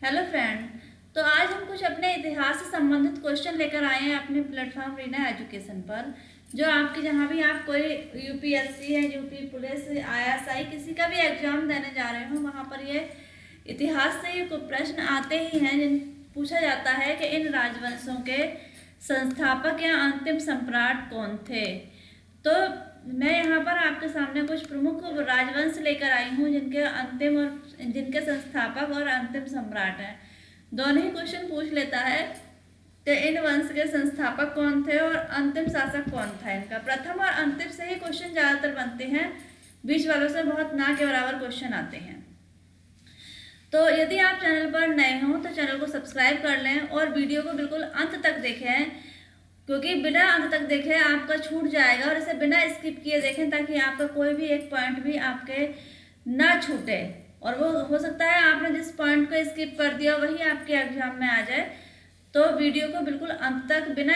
Hello friend. तो आज हम कुछ अपने इतिहास से संबंधित क्वेश्चन लेकर आए हैं अपने प्लेटफॉर्म रीना एजुकेशन पर। जो आपके जहाँ भी आप कोई यूपीएससी है, यूपी पुलिस, आईएसआई किसी का भी एग्जाम देने जा रहे हो, वहाँ पर ये इतिहास से ये प्रश्न आते ही हैं जिन पूछा जाता है कि इन राजवंशों के संस्थापक या अंतिम सम्राट कौन थे। तो मैं यहाँ पर आपके सामने कुछ प्रमुख राजवंश लेकर आई हूँ जिनके अंतिम और जिनके संस्थापक और अंतिम सम्राट हैं। दोनों ही क्वेश्चन पूछ लेता है कि इन वंश के संस्थापक कौन थे और अंतिम शासक कौन था इनका। प्रथम और अंतिम से ही क्वेश्चन ज्यादातर बनते हैं, बीच वालों से बहुत ना के बराबर क्वेश्चन आते हैं। तो यदि आप चैनल पर नए हो तो चैनल को सब्सक्राइब कर लें और वीडियो को बिल्कुल अंत तक देखें, क्योंकि बिना अंत तक देखे आपका छूट जाएगा, और इसे बिना स्किप किए देखें ताकि आपका कोई भी एक पॉइंट भी आपके ना छूटे। और वो हो सकता है आपने जिस पॉइंट को स्किप कर दिया वही आपके एग्जाम में आ जाए। तो वीडियो को बिल्कुल अंत तक बिना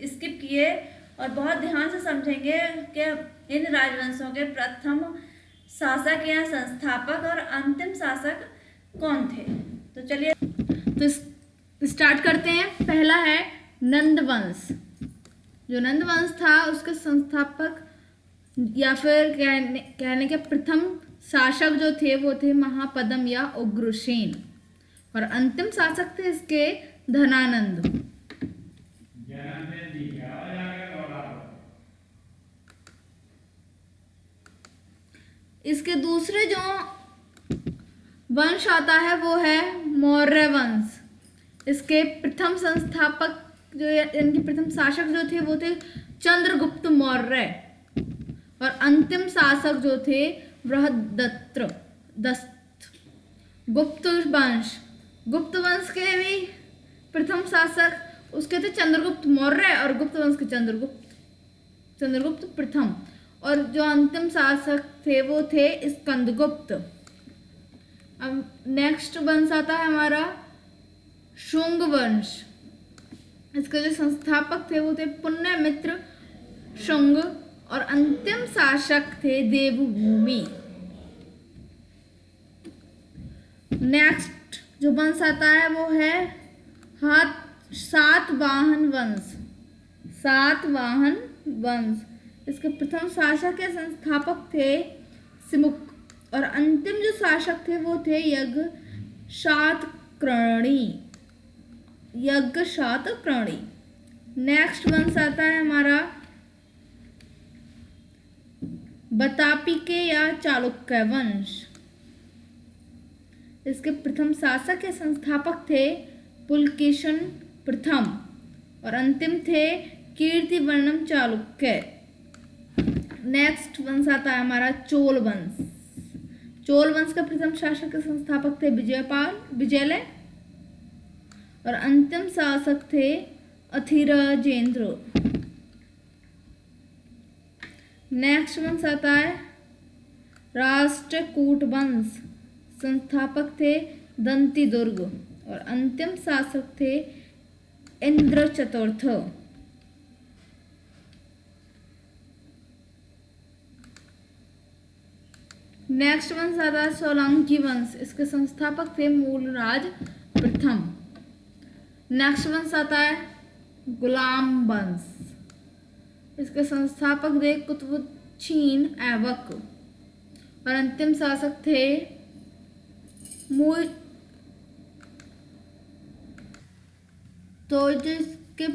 स्किप किए और बहुत ध्यान से समझेंगे कि इन राजवंशों के प्रथम शासक या संस्थापक और अंतिम शासक कौन थे। तो चलिए तो स्टार्ट करते हैं। पहला है नंद वंश। जो नंद वंश था उसके संस्थापक या फिर कहने के प्रथम शासक जो थे वो थे महापद्म या उग्रसेन, और अंतिम शासक थे इसके धनानंद। इसके दूसरे जो वंश आता है वो है मौर्य वंश। इसके प्रथम संस्थापक जो इनके प्रथम शासक जो थे वो थे चंद्रगुप्त मौर्य, और अंतिम शासक जो थे बृहदत्त गुप्त वंश। गुप्त वंश के भी प्रथम शासक उसके थे चंद्रगुप्त मौर्य, और गुप्त वंश के चंद्रगुप्त प्रथम, और जो अंतिम शासक थे वो थे स्कंदगुप्त। अब नेक्स्ट वंश आता है हमारा शुंग वंश। इसके जो संस्थापक थे वो थे पुण्यमित्र शुंग, और अंतिम शासक थे देवभूमि। नेक्स्ट जो वंश आता है वो है सातवाहन वंश। सातवाहन वंश इसके प्रथम शासक या संस्थापक थे सिमुक, और अंतिम जो शासक थे वो थे यज्ञशातकर्णी। नेक्स्ट वंश आता है हमारा बतापिके या चालुक्य वंश। इसके प्रथम शासक या संस्थापक थे पुलकेशन प्रथम, और अंतिम थे कीर्तिवर्णम चालुक्य। नेक्स्ट वंश आता है हमारा चोल वंश। चोल वंश का प्रथम शासक के संस्थापक थे विजयलय, और अंतिम शासक थे अथिराजेंद्र। नेक्स्ट वंश आता है राष्ट्रकूट वंश। संस्थापक थे दंती दुर्ग, और अंतिम शासक थे इंद्र चतुर्थ। नेक्स्ट वंश आता है सोलंकी वंश। इसके संस्थापक थे मूलराज प्रथम। नेक्स्ट वंश आता है गुलाम वंश। इसके संस्थापक थे कुतुबुद्दीन ऐबक, और अंतिम शासक थे तो जो इसके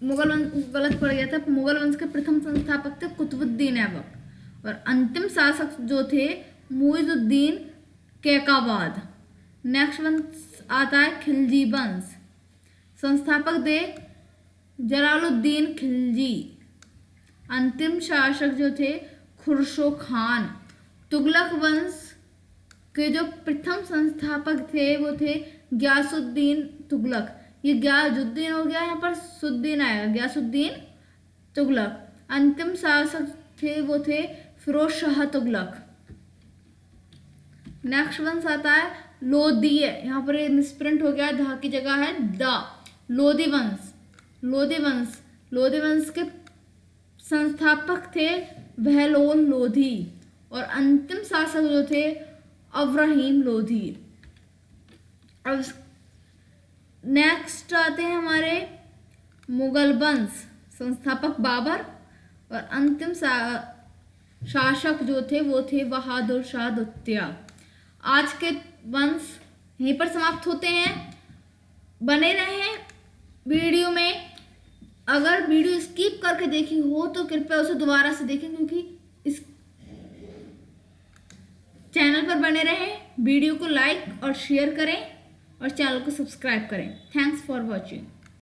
मुगल वंश गलत पड़ गया था। मुगल वंश के प्रथम संस्थापक थे कुतुबुद्दीन ऐबक, और अंतिम शासक जो थे मुइजुद्दीन कैकाबाद। नेक्स्ट वंश आता है खिलजी वंश। संस्थापक थे जलालुद्दीन खिलजी। अंतिम शासक जो थे खुसरो खान। तुगलक वंश के जो प्रथम संस्थापक थे वो थे गयासुद्दीन तुगलक। ये गयासुद्दीन हो गया, यहाँ पर सुद्दीन आएगा, गयासुद्दीन तुगलक। अंतिम शासक थे वो थे फिरोज शाह तुगलक। नेक्स्ट वंश आता है लोधी। यहाँ पर ये मिसप्रिंट हो गया, धा की जगह है द। लोधी वंश। लोधी वंश के संस्थापक थे बहलोल लोधी, और अंतिम शासक जो थे अब्राहिम लोधी। अब नेक्स्ट आते हैं हमारे मुगल वंश, संस्थापक बाबर और अंतिम शासक जो थे वो थे बहादुर शाह द्वितीय। आज के वंश यहीं पर समाप्त होते हैं। बने रहें वीडियो में। अगर वीडियो स्किप करके देखी हो तो कृपया उसे दोबारा से देखें, क्योंकि इस चैनल पर बने रहें। वीडियो को लाइक और शेयर करें और चैनल को सब्सक्राइब करें। Thanks for watching.